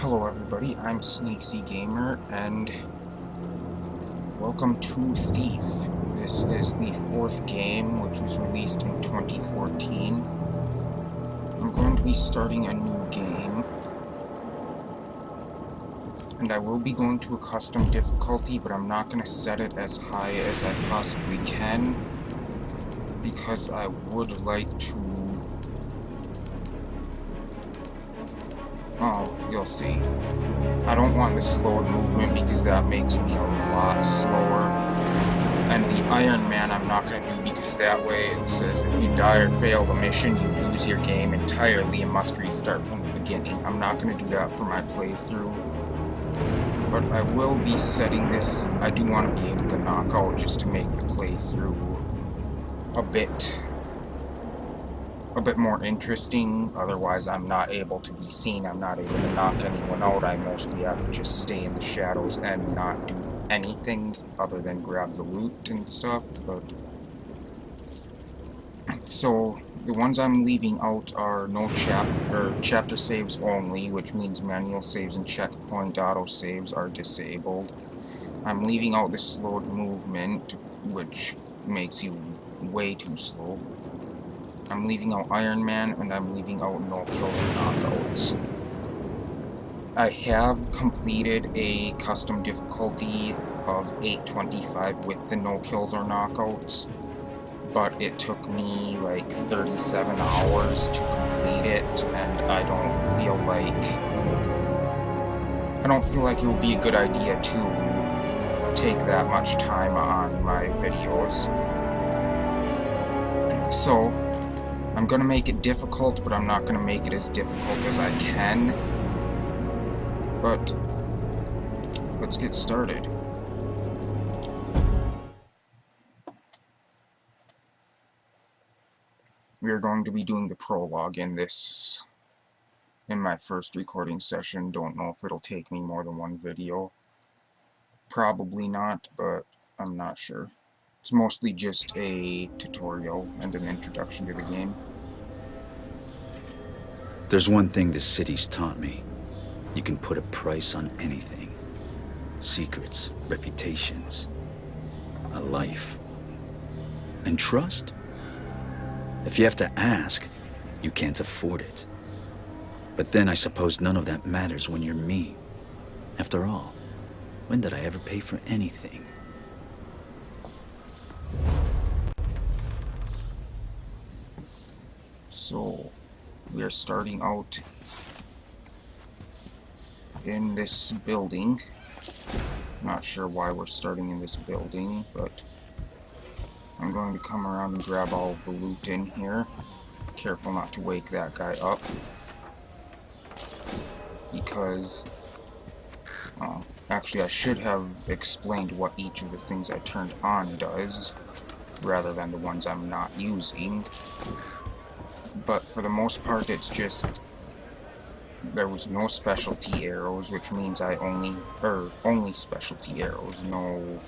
Hello everybody, I'm Sneaksy Gamer, and welcome to Thief. This is the fourth game, which was released in 2014. I'm going to be starting a new game, and I will be going to a custom difficulty, but I'm not going to set it as high as I possibly can, because I would like to... Oh, you'll see. I don't want the slowed movement because that makes me a lot slower. And the Iron Man I'm not going to do because that way it says if you die or fail the mission, you lose your game entirely and must restart from the beginning. I'm not going to do that for my playthrough. But I will be setting this... I do want to be able to knock out just to make the playthrough a bit more interesting. Otherwise I'm not able to be seen, I'm not able to knock anyone out. I mostly have to just stay in the shadows and not do anything other than grab the loot and stuff. But so the ones I'm leaving out are no chapter saves only, which means manual saves and checkpoint auto saves are disabled. I'm leaving out the slowed movement, which makes you way too slow. I'm leaving out Iron Man, and I'm leaving out no kills or knockouts. I have completed a custom difficulty of 825 with the no kills or knockouts, but it took me like 37 hours to complete it, and I don't feel like it would be a good idea to take that much time on my videos. So I'm gonna make it difficult, but I'm not gonna make it as difficult as I can. But let's get started. We are going to be doing the prologue in my first recording session. Don't know if it'll take me more than one video. Probably not, but I'm not sure. It's mostly just a tutorial and an introduction to the game. There's one thing this city's taught me. You can put a price on anything. Secrets, reputations, a life. And trust? If you have to ask, you can't afford it. But then I suppose none of that matters when you're me. After all, when did I ever pay for anything? So, we are starting out in this building. Not sure why we're starting in this building, but I'm going to come around and grab all of the loot in here. Careful not to wake that guy up, because actually I should have explained what each of the things I turned on does, rather than the ones I'm not using. But for the most part, it's just there was no specialty arrows, which means only specialty arrows, no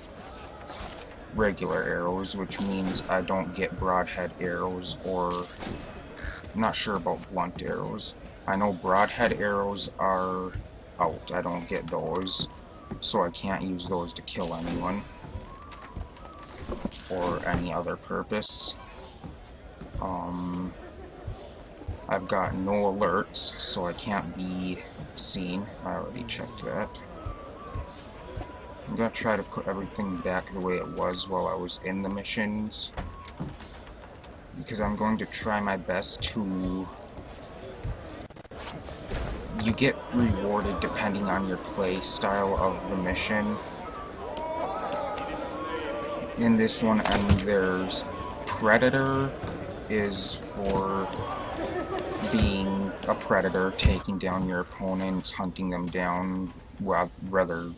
regular arrows, which means I don't get broadhead arrows, or I'm not sure about blunt arrows. I know broadhead arrows are out, I don't get those, so I can't use those to kill anyone or any other purpose. I've got no alerts, so I can't be seen. I already checked that. I'm gonna try to put everything back the way it was while I was in the missions, because I'm going to try my best to... You get rewarded depending on your play style of the mission. In this one, and there's Predator is for being a predator, taking down your opponents, hunting them down, whether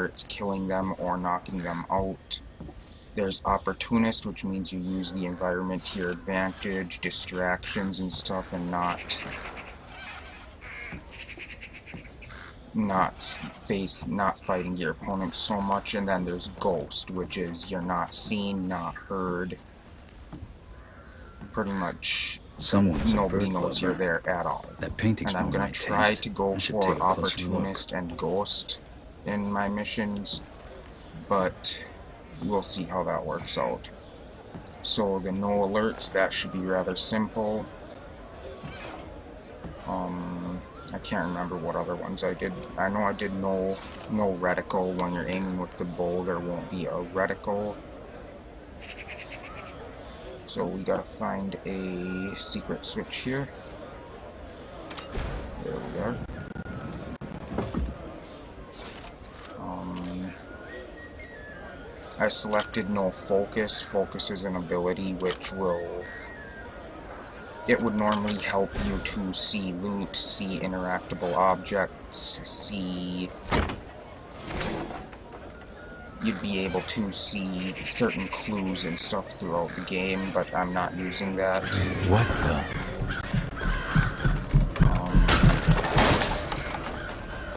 it's killing them or knocking them out. There's Opportunist, which means you use the environment to your advantage, distractions and stuff, and not fighting your opponent so much. And then there's Ghost, which is you're not seen, not heard. Pretty much Someone's a nobody bird knows lover. you're there at all. That painting's And I'm more gonna my try taste. to go I should for take a closer look. Opportunist and Ghost in my missions, but we'll see how that works out. So the no alerts, that should be rather simple. I can't remember what other ones I did. I know I did no reticle. When you're aiming with the bow, there won't be a reticle. So we gotta find a secret switch here. There we are. I selected no focus. Focus is an ability which will... It would normally help you to see loot, see interactable objects, see... You'd be able to see certain clues and stuff throughout the game, but I'm not using that. What the?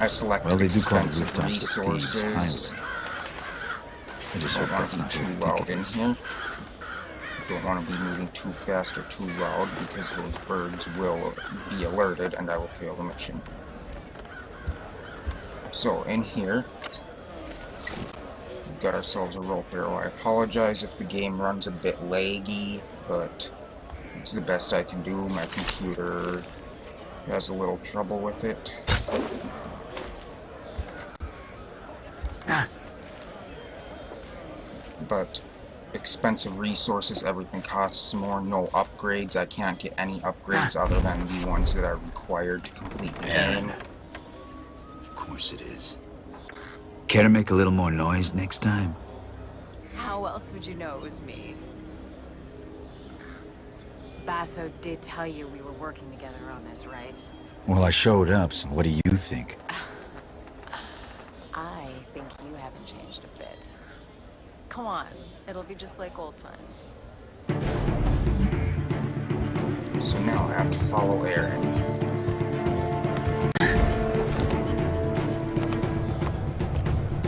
I selected expensive resources. I just don't hope want that's to be not too what I loud think it in is. here. Don't want to be moving too fast or too loud because those birds will be alerted and I will fail the mission. So in here, we've got ourselves a rope arrow. I apologize if the game runs a bit laggy, but it's the best I can do. My computer has a little trouble with it. But expensive resources, everything costs more. No upgrades. I can't get any upgrades other than the ones that are required to complete the game. Of course it is. Care to make a little more noise next time? How else would you know it was me? Basso did tell you we were working together on this, right? Well, I showed up, so what do you think? I think you haven't changed a bit. Come on, it'll be just like old times. So now I have to follow Aaron.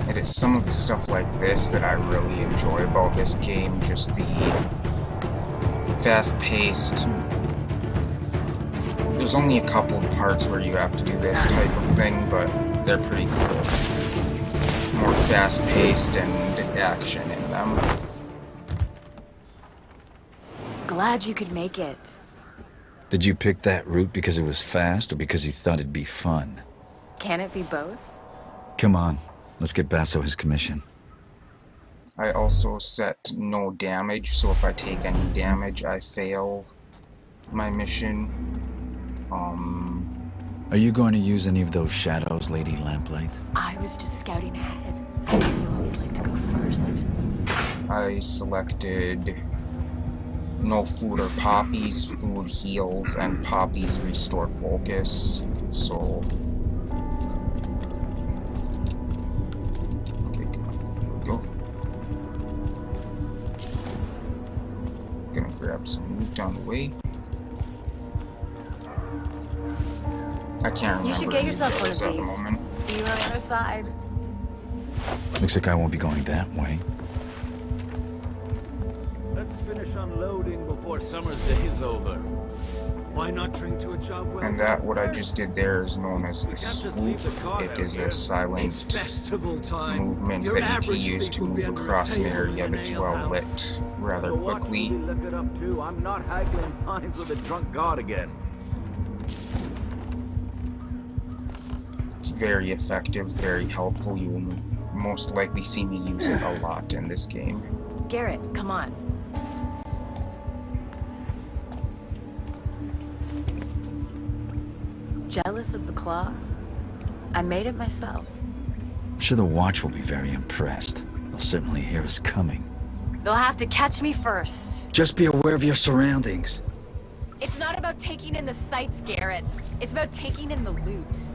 It is some of the stuff like this that I really enjoy about this game, just the fast-paced. There's only a couple of parts where you have to do this type of thing, but they're pretty cool. More fast-paced and action in them. Glad you could make it. Did you pick that route because it was fast or because you thought it'd be fun? Can it be both? Come on, let's get Basso his commission. I also set no damage, so if I take any damage, I fail my mission. Are you going to use any of those shadows, Lady Lamplight? I was just scouting ahead. I know you always like to go first. I selected no food or poppies. Food heals and poppies restore focus. So... Okay, come on. Here we go. Gonna grab some loot down the way. I can't remember. You should get yourself one of at the these. moment. See you on the other side. Looks like I won't be going that way. Let's finish unloading before summer's day is over. Why not drink to a job well And that, what I just did there, is known as the swoop. It is a silent movement that you can use to move across an area that's well lit rather quickly. Look it up too. I'm not haggling pines with a drunk god again. It's very effective, very helpful. You will most likely see me use it a lot in this game. Garrett, come on. Jealous of the claw? I made it myself. I'm sure the Watch will be very impressed. They'll certainly hear us coming. They'll have to catch me first. Just be aware of your surroundings. It's not about taking in the sights, Garrett. It's about taking in the loot.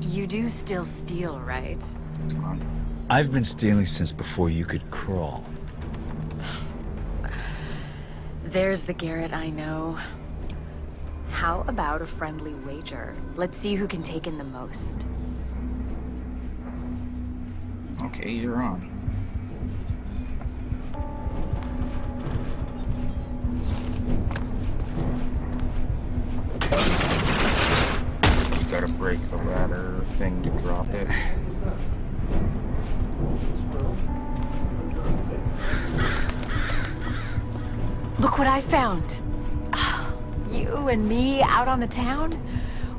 You do still steal, right? Come on. I've been stealing since before you could crawl. There's the Garrett I know. How about a friendly wager? Let's see who can take in the most. Okay, you're on. break the ladder thing to drop it. Look what I found. You and me out on the town?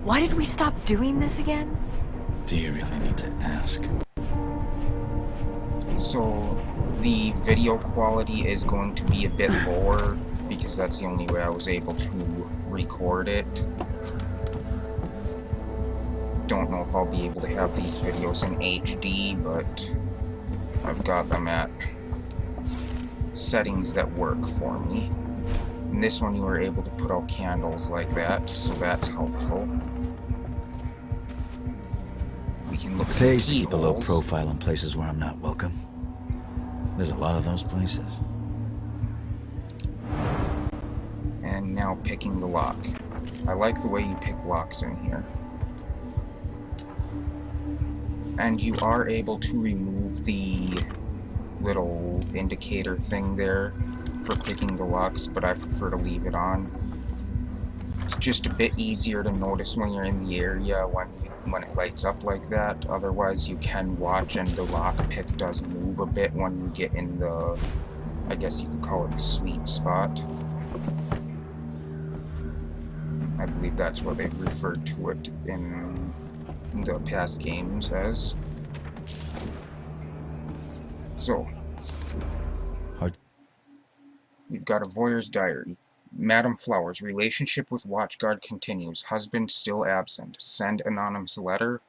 Why did we stop doing this again? Do you really need to ask? So, the video quality is going to be a bit lower because that's the only way I was able to record it. Don't know if I'll be able to have these videos in HD, but I've got them at settings that work for me. In this one you were able to put out candles like that, so that's helpful. We can look It at pays to keep a low keyholes. profile in places where I'm not welcome. There's a lot of those places. And now picking the lock. I like the way you pick locks in here. And you are able to remove the little indicator thing there for picking the locks, but I prefer to leave it on. It's just a bit easier to notice when you're in the area when it lights up like that. Otherwise you can watch and the lock pick does move a bit when you get in the, I guess you could call it the sweet spot. I believe that's what they've referred to it in the past games as. So, we've got a voyeur's diary. Madam Flowers, relationship with Watchguard continues. Husband still absent. Send anonymous letter.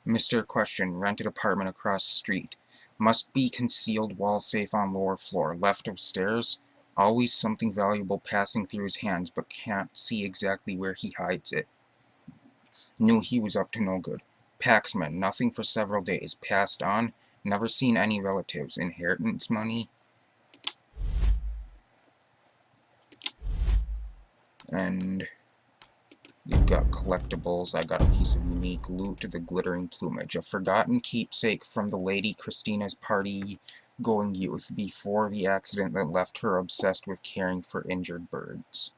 Mr. Question, rented apartment across the street. Must be concealed wall safe on lower floor. Left of stairs. Always something valuable passing through his hands, but can't see exactly where he hides it. Knew he was up to no good. Paxman, nothing for several days. Passed on. Never seen any relatives. Inheritance money. And you've got collectibles. I got a piece of unique loot, the glittering plumage. A forgotten keepsake from the Lady Christina's party-going youth before the accident that left her obsessed with caring for injured birds.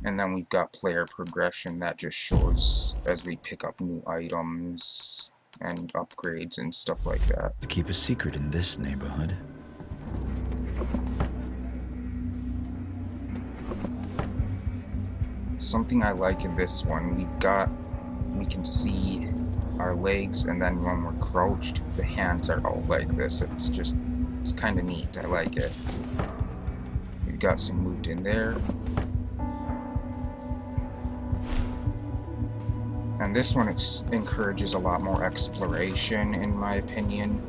And then we've got player progression that just shows as we pick up new items and upgrades and stuff like that. To keep a secret in this neighborhood. Something I like in this one, we can see our legs, and then when we're crouched, the hands are out like this. It's kind of neat. I like it. We've got some loot in there. And this one encourages a lot more exploration, in my opinion,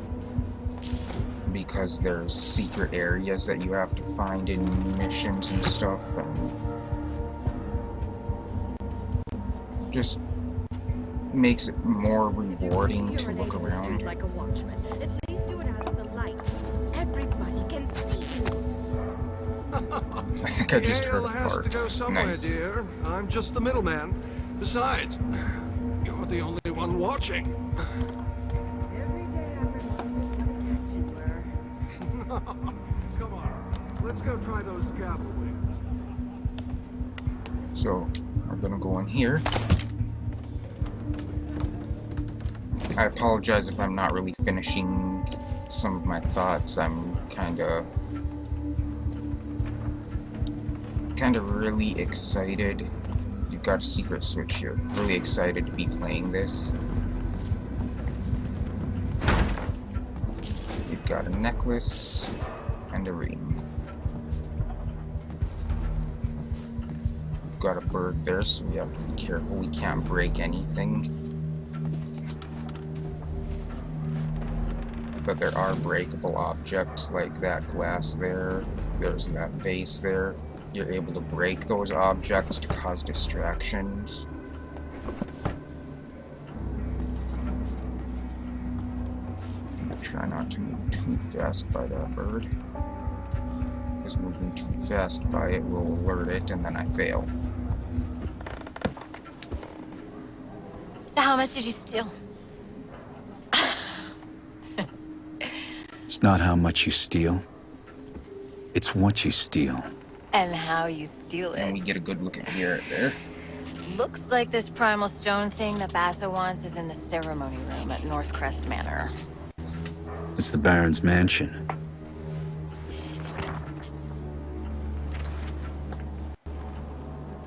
because there's secret areas that you have to find in missions and stuff, and just makes it more rewarding to look around. Like a watchman. At least do it out of the light. Everybody can see you. I think I just heard a Has to fart. go somewhere, Nice. dear. I'm just the middleman. Besides, you're the only one watching. Every day I've been watching how catchy you were. Come on, let's go try those cavalry wings. So, we're gonna go in here. I apologize if I'm not really finishing some of my thoughts. I'm kinda really excited. You've got a secret switch here. Really excited to be playing this. You've got a necklace and a ring. We've got a bird there, so we have to be careful. We can't break anything. But there are breakable objects like that glass there. There's that vase there. You're able to break those objects to cause distractions. Try not to move too fast by that bird. Because moving too fast by it will alert it, and then I fail. So how much did you steal? It's not how much you steal. It's what you steal. And how you steal And we it. get a good look at Garrett there. Looks like this primal stone thing that Basso wants is in the ceremony room at Northcrest Manor. It's the Baron's mansion.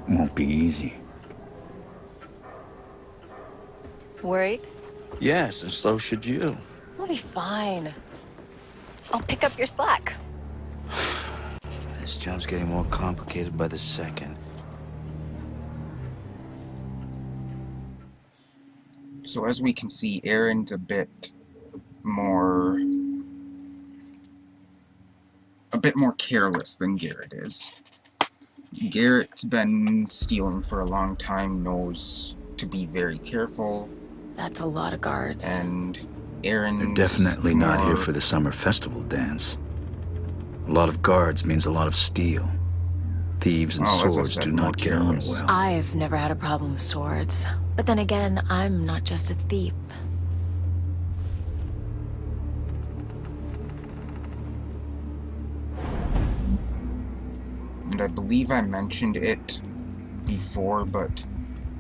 Won't be easy. Worried? Yes, and so should you. We'll be fine. I'll pick up your slack. This job's getting more complicated by the second. So as we can see, Aaron's a bit more careless than Garrett is. Garrett's been stealing for a long time, knows to be very careful, That's a lot of guards. and Aaron's They're definitely not here more- for the summer festival dance. A lot of guards means a lot of steel. Thieves and Oh, as I swords said, do more not get on careless. well. I've never had a problem with swords. But then again, I'm not just a thief. And I believe I mentioned it before, but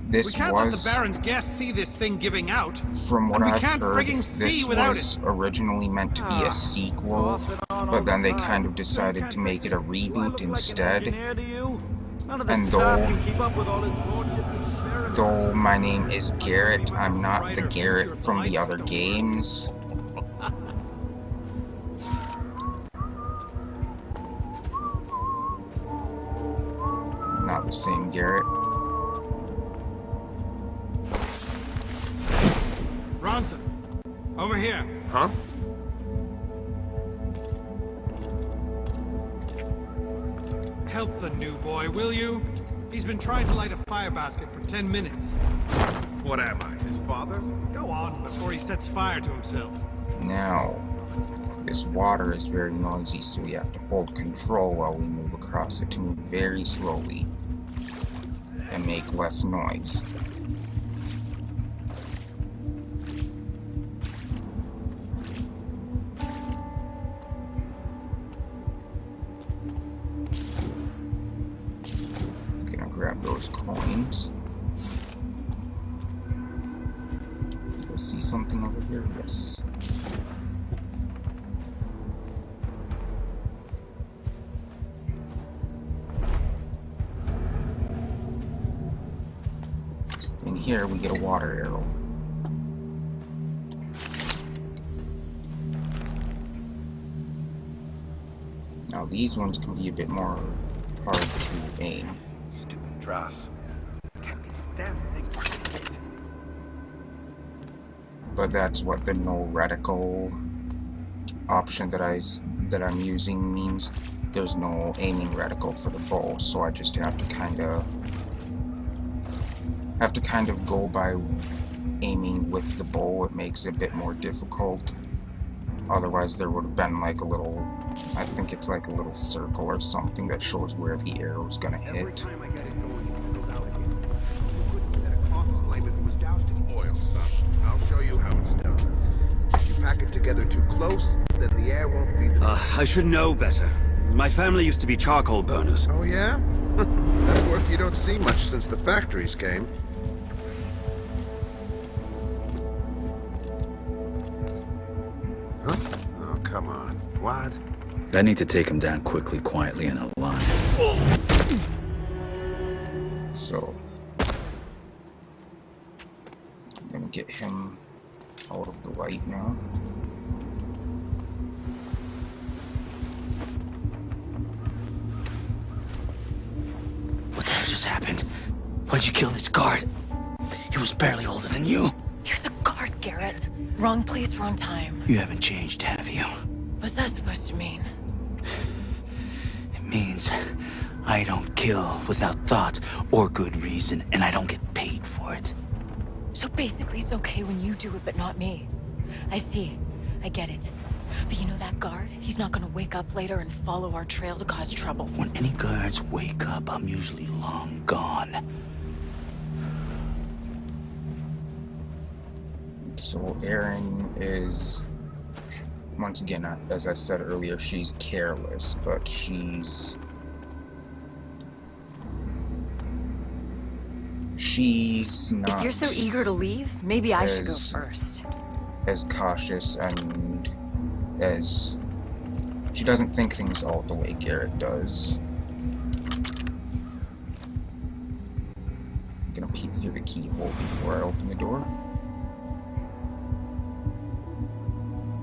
this We can't let the was, Baron's guests see this thing giving out. from what and we I've can't heard, friggin' see this without was originally meant to be a sequel, but then they kind of decided to make it a reboot instead. And though my name is Garrett, I'm not the Garrett from the other games. Not the same Garrett. Ronson, over here. Huh? Help the new boy, will you? He's been trying to light a fire basket for 10 minutes. What am I? His father? Go on before he sets fire to himself. Now, this water is very noisy, so we have to hold control while we move across it to move very slowly and make less noise. Gonna grab those coins. Do I see something over here? Yes. In here we get a water arrow. Now these ones can be a bit more hard to aim. Stupid dross. But that's what the no reticle option that I'm using means. There's no aiming reticle for the bow, so I just have to kind of go by aiming with the bow. It makes it a bit more difficult. Otherwise there would have been like a little, I think it's like a little circle or something that shows where the arrow's gonna Every hit. time I get it going, it goes out again. You couldn't set a cloth flame if it was doused in Oil, son. I'll show you how it's done. If you pack it together too close, then the air won't be the... I should know better. My family used to be charcoal burners. Oh, yeah? That's work you don't see much since the factories came. Huh? Oh, come on. What? I need to take him down quickly, quietly, and alive. So I'm gonna get him out of the light now. What the hell just happened? Why'd you kill this guard? He was barely older than you. He was a guard, Garrett. Wrong place, wrong time. You haven't changed, have you? What's that supposed to mean? It means I don't kill without thought or good reason, and I don't get paid for it. So basically it's okay when you do it, but not me. I see. I get it. But you know that guard? He's not gonna wake up later and follow our trail to cause trouble. When any guards wake up, I'm usually long gone. So Erin is, once again, as I said earlier, she's careless, but she she's not If you're so eager to leave, maybe I should go As- first. as cautious and as... She doesn't think things out the way Garrett does. I'm gonna peek through the keyhole before I open the door.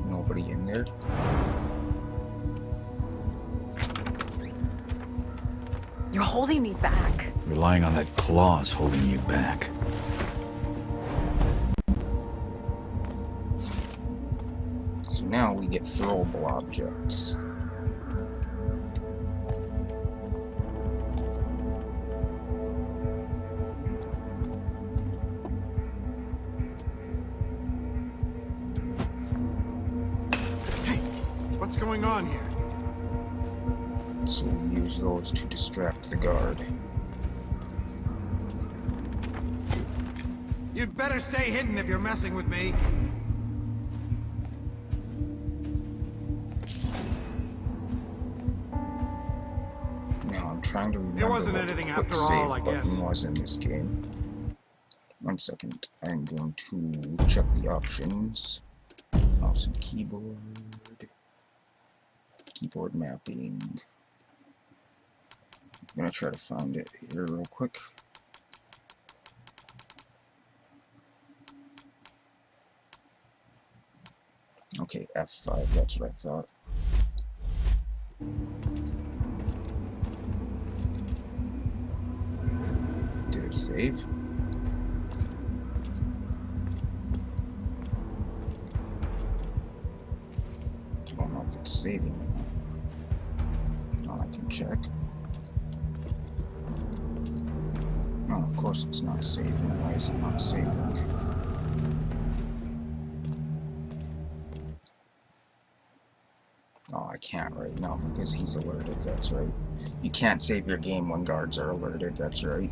Nobody in there. You're holding me back. Relying on that claw's holding you back. So now we get throwable objects. Hey, what's going on here? So we use those to distract the guard. You'd better stay hidden if you're messing with me. Now I'm trying to remember There wasn't what the anything quick after all, save I button guess. was in this game. 1 second. I'm going to check the options. Mouse and keyboard. Keyboard mapping. I'm gonna try to find it here real quick. Okay, F5, that's what I thought. Did it save? I don't know if it's saving or not. Oh, I can check. No, of course it's not saving. Why is it not saving? Oh, I can't right now because he's alerted, that's right. You can't save your game when guards are alerted, that's right.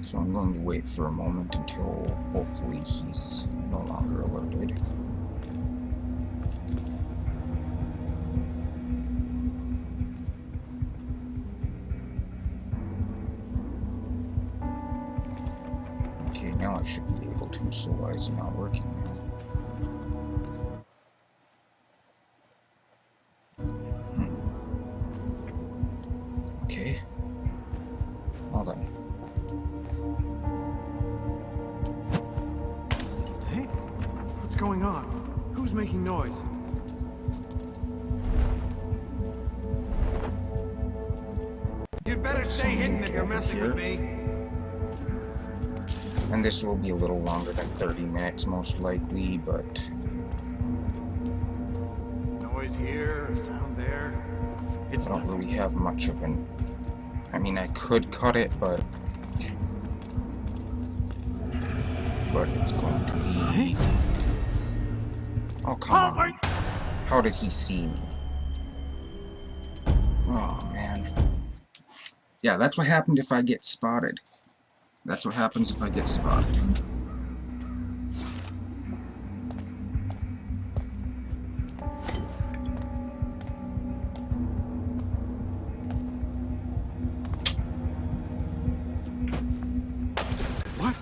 So I'm going to wait for a moment until hopefully he's no longer alerted. Okay, now I should be able to, so why is it not working now? Okay. Well then. Hey, what's going on? Who's making noise? You'd better stay hidden if you're messing with me. And this will be a little longer than 30 minutes, most likely, but Noise here, a sound there. It's I don't nothing. really have much of an... I mean, I could cut it, but it's going to be... Oh, come on. How did he see me? Oh, man. Yeah, that's what happened if I get spotted. That's what happens if I get spotted. What?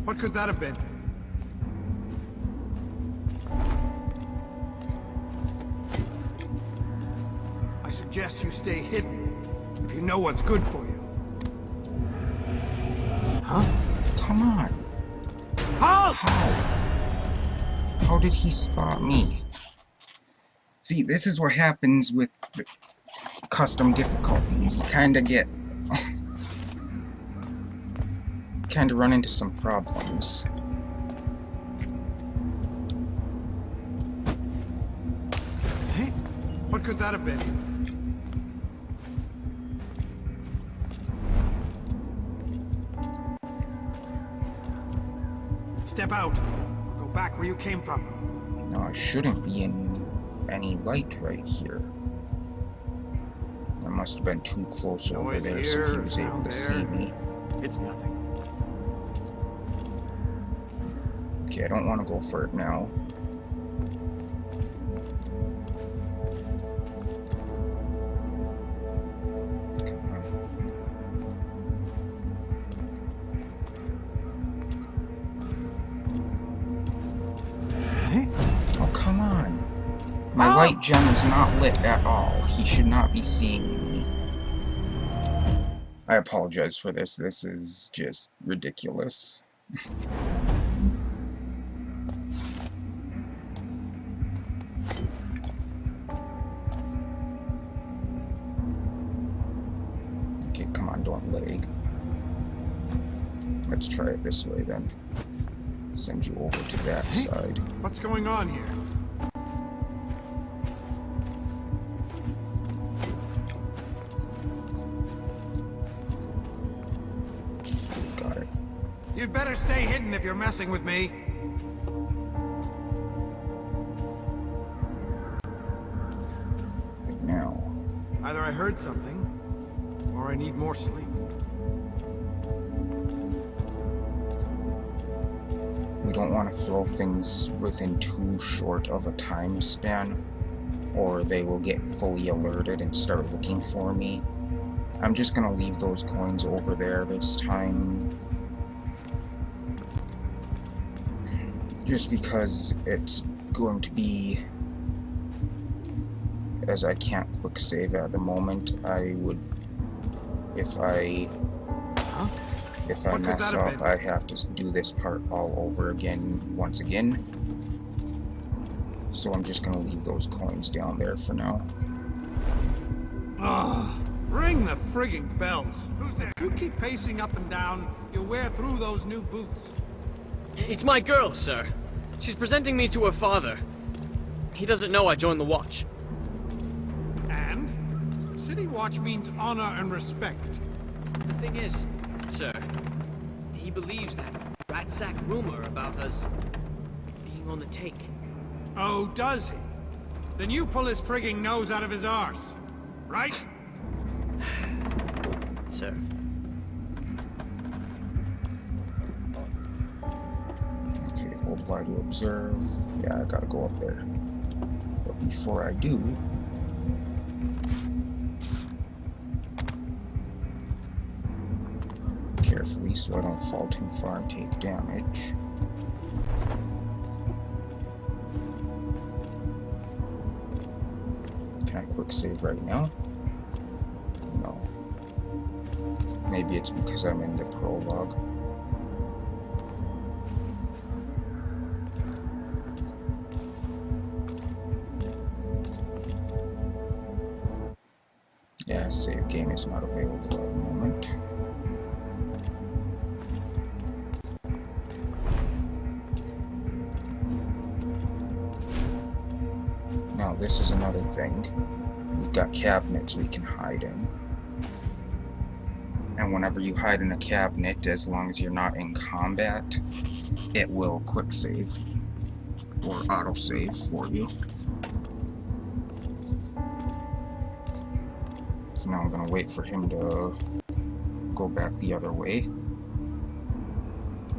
What could that have been? I suggest you stay hidden if you know what's good for you. Huh? Come on. Halt! How did he spot me? See, this is what happens with the custom difficulties. You kinda get... kinda run into some problems. Hey, what could that have been? Step out. Or go back where you came from. Now, I shouldn't be in any light right here. I must have been too close over Noise there so he here, was able sound to see there. me. It's nothing. Okay, I don't want to go for it now. My light gem is not lit at all. He should not be seeing me. I apologize for this. This is just ridiculous. Okay, come on, don't lag. Let's try it this way then. Send you over to that side. What's going on here? Got it. You'd better stay hidden if you're messing with me. Right now. Either I heard something, or I need more sleep. We don't want to throw things within too short of a time span, or they will get fully alerted and start looking for me. I'm just gonna leave those coins over there this time. Just because it's going to be, as I can't quick save at the moment, I would, if I mess up, I have to do this part all over again, once again. So I'm just gonna leave those coins down there for now. Ugh. Ring the frigging bells. Who's there? You keep pacing up and down, you'll wear through those new boots. It's my girl, sir. She's presenting me to her father. He doesn't know I joined the Watch. And? City Watch means honor and respect. The thing is, sir, he believes that rat sack rumor about us being on the take. Oh, does he? Then you pull his frigging nose out of his arse. Right? Sir. Okay, hold Y to observe. Yeah, I gotta go up there. But before I do, carefully so I don't fall too far and take damage. Can I quick save right now? No. Maybe it's because I'm in the prologue. Yeah, save game is not available at the moment. Now this is another thing. We've got cabinets we can hide in. And whenever you hide in a cabinet, as long as you're not in combat, it will quick save or auto save for you. So now I'm gonna wait for him to go back the other way.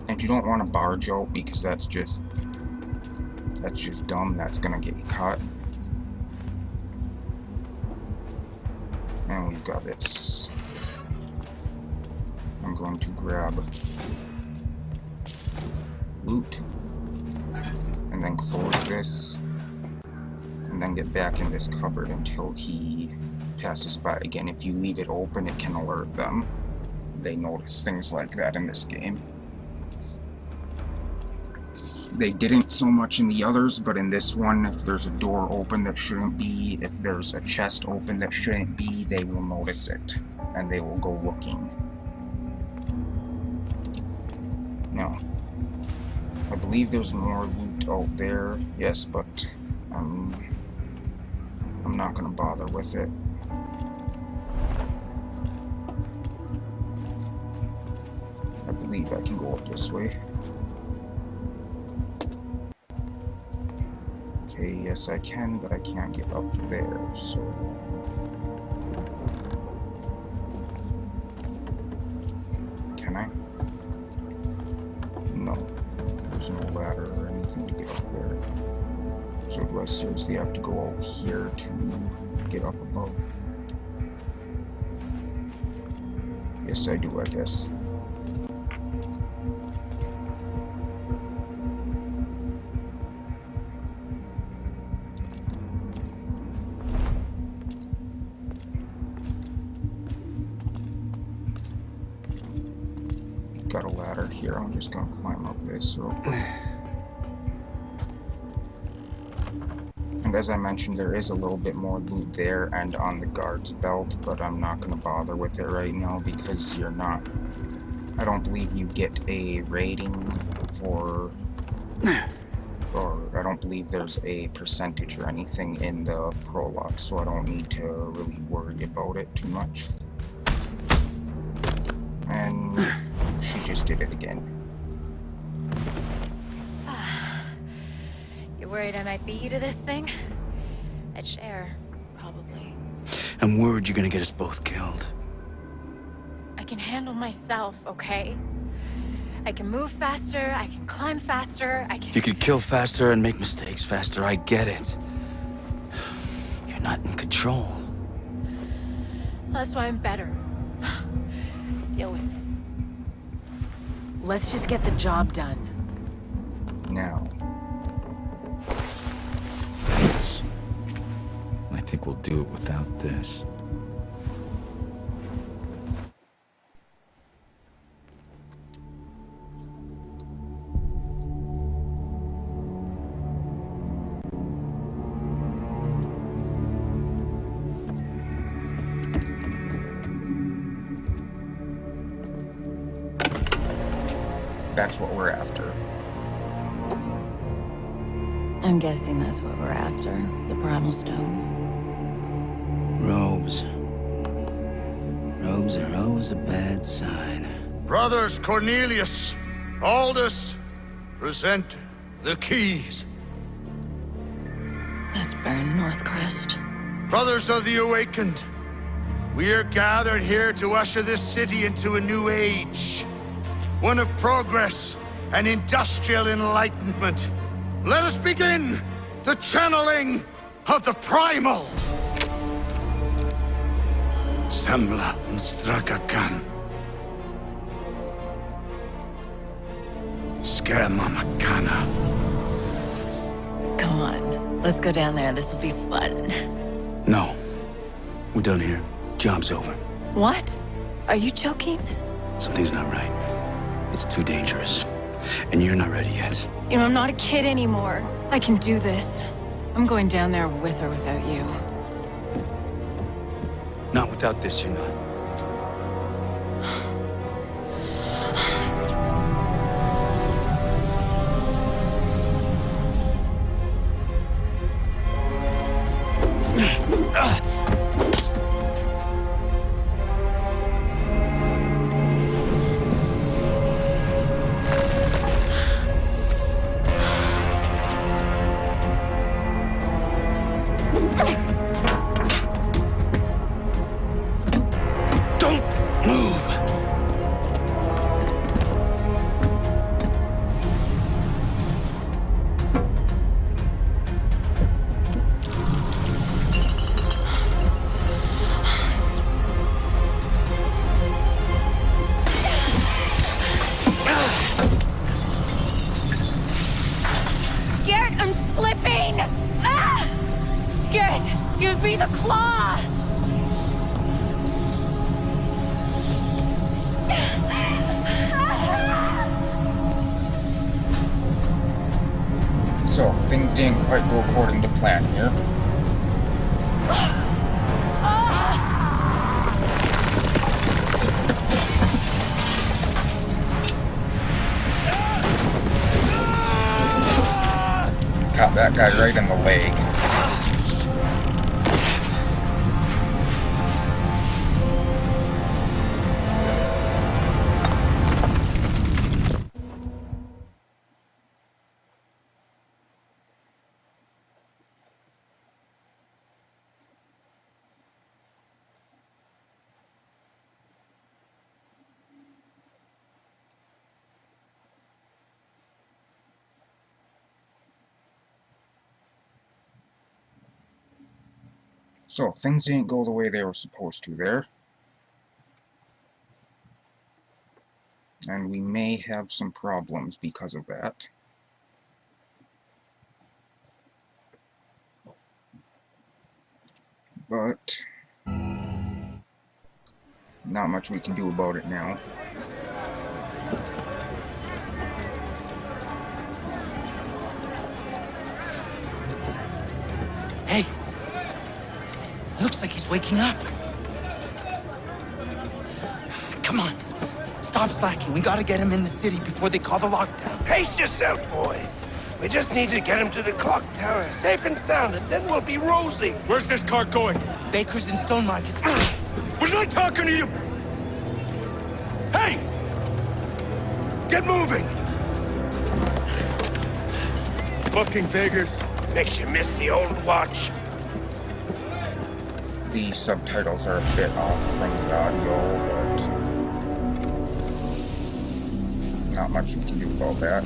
And you don't want to barge out because that's just dumb. That's gonna get you caught. And we've got this. I'm going to grab loot and then close this and then get back in this cupboard until he passes by again. If you leave it open, it can alert them. They notice things like that in this game. They didn't so much in the others, but in this one, if there's a door open that shouldn't be, if there's a chest open that shouldn't be, they will notice it and they will go looking. Now, I believe there's more loot out there, yes, but I'm not gonna bother with it. I believe I can go up this way. Okay, yes I can, but I can't get up there, so... Can I? No. There's no ladder or anything to get up there. So do I seriously have to go out here to get up above? Yes I do, I guess. got a ladder here. I'm just gonna climb up this real quick. And as I mentioned, there is a little bit more loot there and on the guard's belt, but I'm not gonna bother with it right now because you're not... I don't believe you get a rating for... or I don't believe there's a percentage or anything in the prologue, so I don't need to really worry about it too much. And she just did it again. You're worried I might beat you to this thing? I'd share, probably. I'm worried you're gonna get us both killed. I can handle myself, okay? I can move faster, I can climb faster, I can... You could kill faster and make mistakes faster, I get it. You're not in control. That's why I'm better. Deal with it. Let's just get the job done. Now. Yes. I think we'll do it without this. That's what we're after. I'm guessing that's what we're after. The Primal Stone. Robes. Robes are always a bad sign. Brothers Cornelius, Aldous, present the keys. That's Baron Northcrest. Brothers of the Awakened, we are gathered here to usher this city into a new age. One of progress and industrial enlightenment. Let us begin the channeling of the Primal. Sembla Stragakan. Skemamakana. Come on, let's go down there. This will be fun. No. We're done here. Job's over. What? Are you joking? Something's not right. It's too dangerous. And you're not ready yet. You know, I'm not a kid anymore. I can do this. I'm going down there with or without you. Not without this, you're not. Use me the claw! So, things didn't quite go according to plan here. Caught that guy right in the leg. So, things didn't go the way they were supposed to there. And we may have some problems because of that. But not much we can do about it now. Hey! Looks like he's waking up. Come on. Stop slacking. We gotta get him in the city before they call the lockdown. Pace yourself, boy. We just need to get him to the clock tower, safe and sound, and then we'll be rosy. Where's this cart going? Baker's in Stone Market. Was I talking to you? Hey! Get moving! Fucking beggars. Makes you miss the old watch. The subtitles are a bit off from the audio, but not much we can do about that.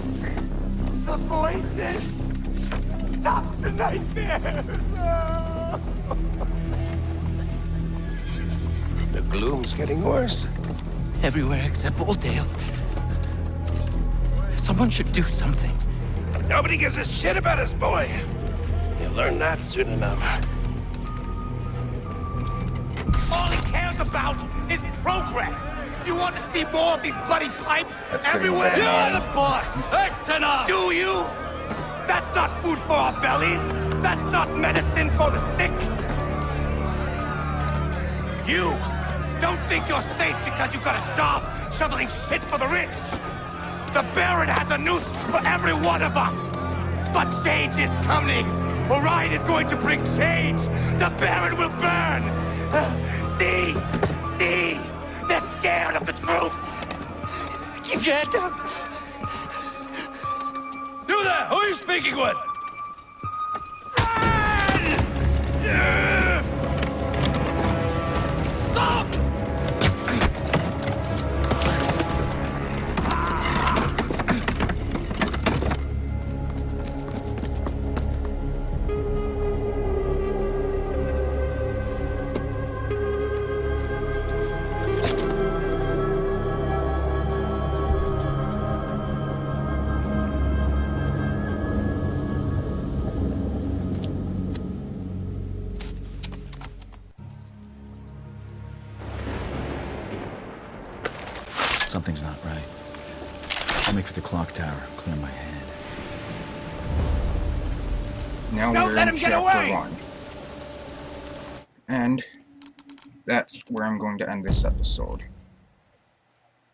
The voices! Stop the nightmares! The gloom's getting worse. Everywhere except Oldale. Someone should do something. Nobody gives a shit about us, boy. You'll learn that soon enough. All he cares about is progress! You want to see more of these bloody pipes everywhere? You're the boss! That's enough! Do you? That's not food for our bellies! That's not medicine for the sick! You don't think you're safe because you got a job shoveling shit for the rich! The Baron has a noose for every one of us! But change is coming! Orion is going to bring change! The Baron will burn! See? See? They're scared of the truth! Keep your head down. You there! Who are you speaking with? Stop! Something's not right. I'll make for the clock tower, clear my head. Now Don't we're let in him get chapter away! 1. And that's where I'm going to end this episode.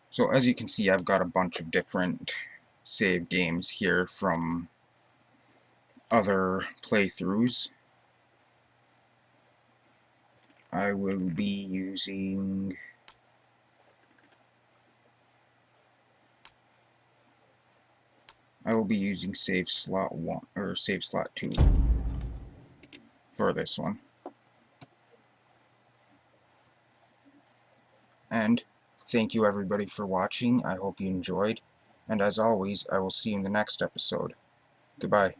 So as you can see, I've got a bunch of different save games here from other playthroughs. I will be using save slot 1 or save slot 2 for this one. And thank you everybody for watching. I hope you enjoyed. And as always, I will see you in the next episode. Goodbye.